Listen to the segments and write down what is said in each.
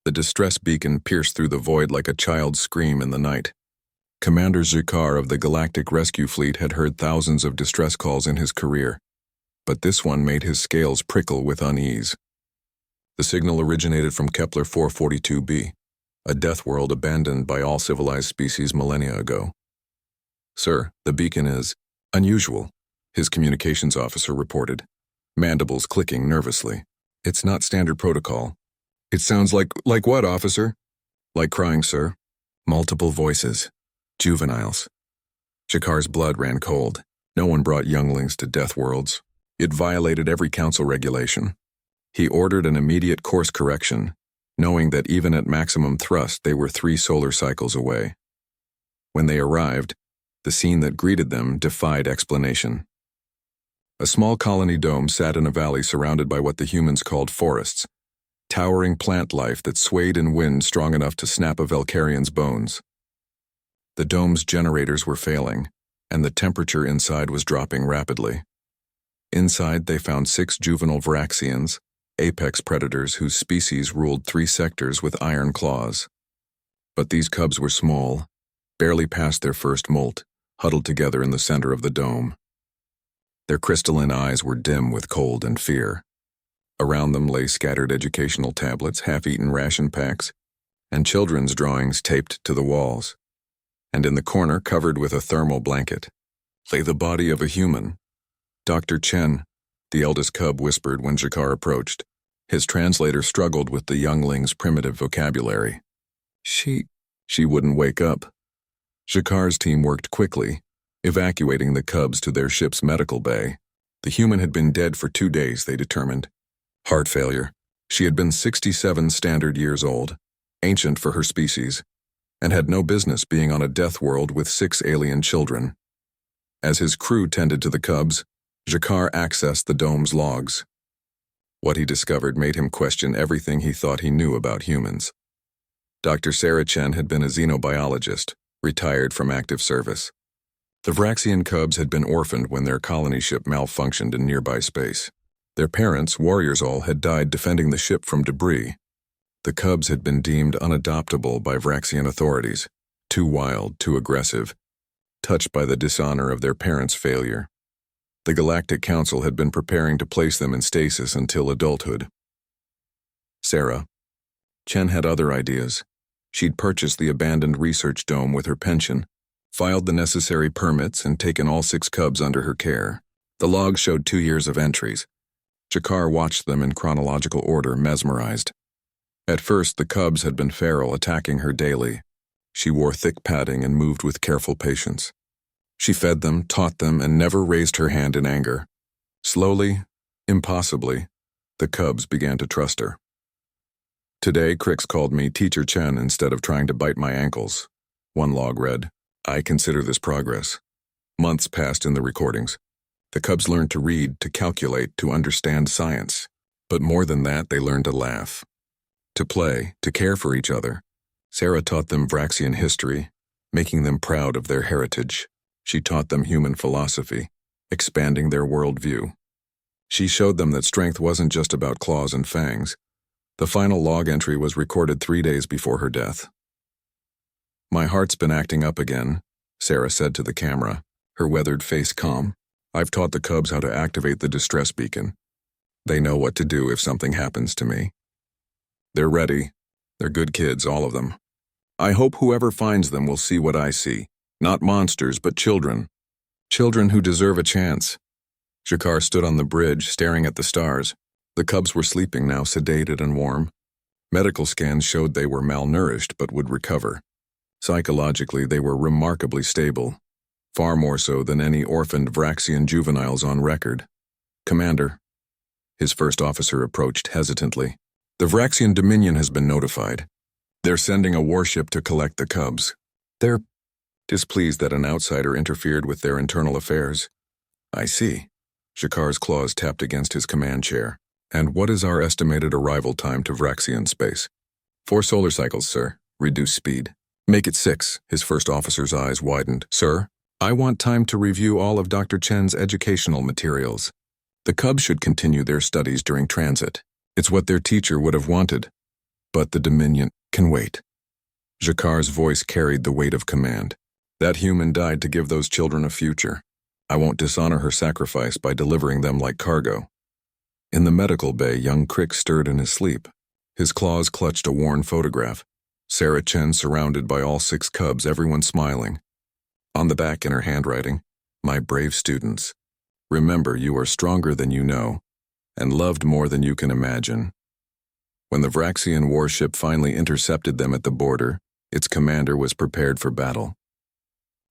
The distress beacon pierced through the void like a child's scream in the night. Commander Zakar of the Galactic Rescue Fleet had heard thousands of distress calls in his career, but this one made his scales prickle with unease. The signal originated from Kepler 442b, a death world abandoned by all civilized species millennia ago. "Sir, the beacon is unusual," his communications officer reported, mandibles clicking nervously. "It's not standard protocol." "It sounds like what, officer?" "Like crying, sir. Multiple voices. Juveniles." Jakar's blood ran cold. No one brought younglings to death worlds. It violated every council regulation. He ordered an immediate course correction, knowing that even at maximum thrust they were 3 solar cycles away. When they arrived, the scene that greeted them defied explanation. A small colony dome sat in a valley surrounded by what the humans called forests, towering plant life that swayed in wind strong enough to snap a Valkyrian's bones. The dome's generators were failing, and the temperature inside was dropping rapidly. Inside, they found 6 juvenile Vraxians, apex predators whose species ruled 3 sectors with iron claws. But these cubs were small, barely past their first molt, huddled together in the center of the dome. Their crystalline eyes were dim with cold and fear. Around them lay scattered educational tablets, half-eaten ration packs, and children's drawings taped to the walls. And in the corner, covered with a thermal blanket, lay the body of a human. "Dr. Chen," the eldest cub whispered when Jakar approached. His translator struggled with the youngling's primitive vocabulary. She wouldn't wake up. Jakar's team worked quickly, evacuating the cubs to their ship's medical bay. The human had been dead for 2 days, they determined. Heart failure. She had been 67 standard years old, ancient for her species, and had no business being on a death world with 6 alien children. As his crew tended to the cubs, Jakar accessed the dome's logs. What he discovered made him question everything he thought he knew about humans. Dr. Sarah Chen had been a xenobiologist, retired from active service. The Vraxian cubs had been orphaned when their colony ship malfunctioned in nearby space. Their parents, warriors all, had died defending the ship from debris. The cubs had been deemed unadoptable by Vraxian authorities, too wild, too aggressive, touched by the dishonor of their parents' failure. The Galactic Council had been preparing to place them in stasis until adulthood. Sarah. Chen had other ideas. She'd purchased the abandoned research dome with her pension, filed the necessary permits, and taken all 6 cubs under her care. The logs showed 2 years of entries. Jakar watched them in chronological order, mesmerized. At first, the cubs had been feral, attacking her daily. She wore thick padding and moved with careful patience. She fed them, taught them, and never raised her hand in anger. Slowly, impossibly, the cubs began to trust her. "Today, Crix called me Teacher Chen instead of trying to bite my ankles," one log read. "I consider this progress." Months passed in the recordings. The cubs learned to read, to calculate, to understand science. But more than that, they learned to laugh, to play, to care for each other. Sarah taught them Vraxian history, making them proud of their heritage. She taught them human philosophy, expanding their worldview. She showed them that strength wasn't just about claws and fangs. The final log entry was recorded 3 days before her death. "My heart's been acting up again," Sarah said to the camera, her weathered face calm. "I've taught the cubs how to activate the distress beacon. They know what to do if something happens to me. They're ready. They're good kids, all of them. I hope whoever finds them will see what I see. Not monsters, but children. Children who deserve a chance." Jakar stood on the bridge, staring at the stars. The cubs were sleeping now, sedated and warm. Medical scans showed they were malnourished but would recover. Psychologically, they were remarkably stable, far more so than any orphaned Vraxian juveniles on record. "Commander," his first officer approached hesitantly, "the Vraxian Dominion has been notified. They're sending a warship to collect the cubs. They're displeased that an outsider interfered with their internal affairs." "I see." Jakar's claws tapped against his command chair. "And what is our estimated arrival time to Vraxian space?" 4 solar cycles, sir. Reduce speed." "Make it 6, his first officer's eyes widened. "Sir, I want time to review all of Dr. Chen's educational materials. The cubs should continue their studies during transit. It's what their teacher would have wanted." But the Dominion can wait. Jakar's voice carried the weight of command. That human died to give those children a future. I won't dishonor her sacrifice by delivering them like cargo. In the medical bay, young Crick stirred in his sleep. His claws clutched a worn photograph. Sarah Chen surrounded by all 6 cubs, everyone smiling. On the back in her handwriting, "My brave students. Remember, you are stronger than you know, and loved more than you can imagine." When the Vraxian warship finally intercepted them at the border, its commander was prepared for battle.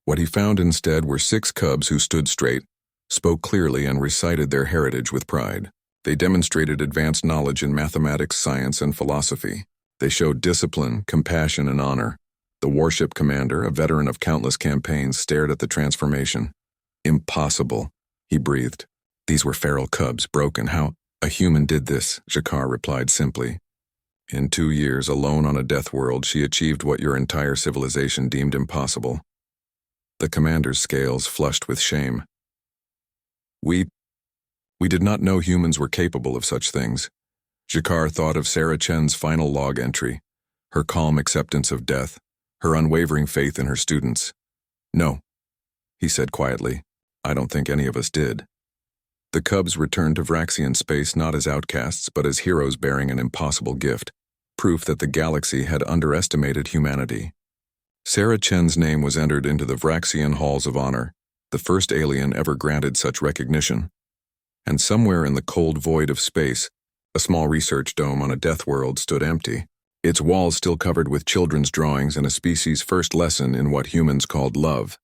What he found instead were 6 cubs who stood straight, spoke clearly, and recited their heritage with pride. They demonstrated advanced knowledge in mathematics, science, and philosophy. They showed discipline, compassion, and honor. The warship commander, a veteran of countless campaigns, stared at the transformation. "Impossible," he breathed. "These were feral cubs, broken. How a human did this," Jakar replied simply. "In 2 years, alone on a death world, she achieved what your entire civilization deemed impossible." The commander's scales flushed with shame. We did not know humans were capable of such things." Jakar thought of Sarah Chen's final log entry, her calm acceptance of death, her unwavering faith in her students. "No," he said quietly. "I don't think any of us did." The cubs returned to Vraxian space not as outcasts, but as heroes bearing an impossible gift, proof that the galaxy had underestimated humanity. Sarah Chen's name was entered into the Vraxian Halls of Honor, the first alien ever granted such recognition. And somewhere in the cold void of space, a small research dome on a death world stood empty, its walls still covered with children's drawings and a species' first lesson in what humans called love.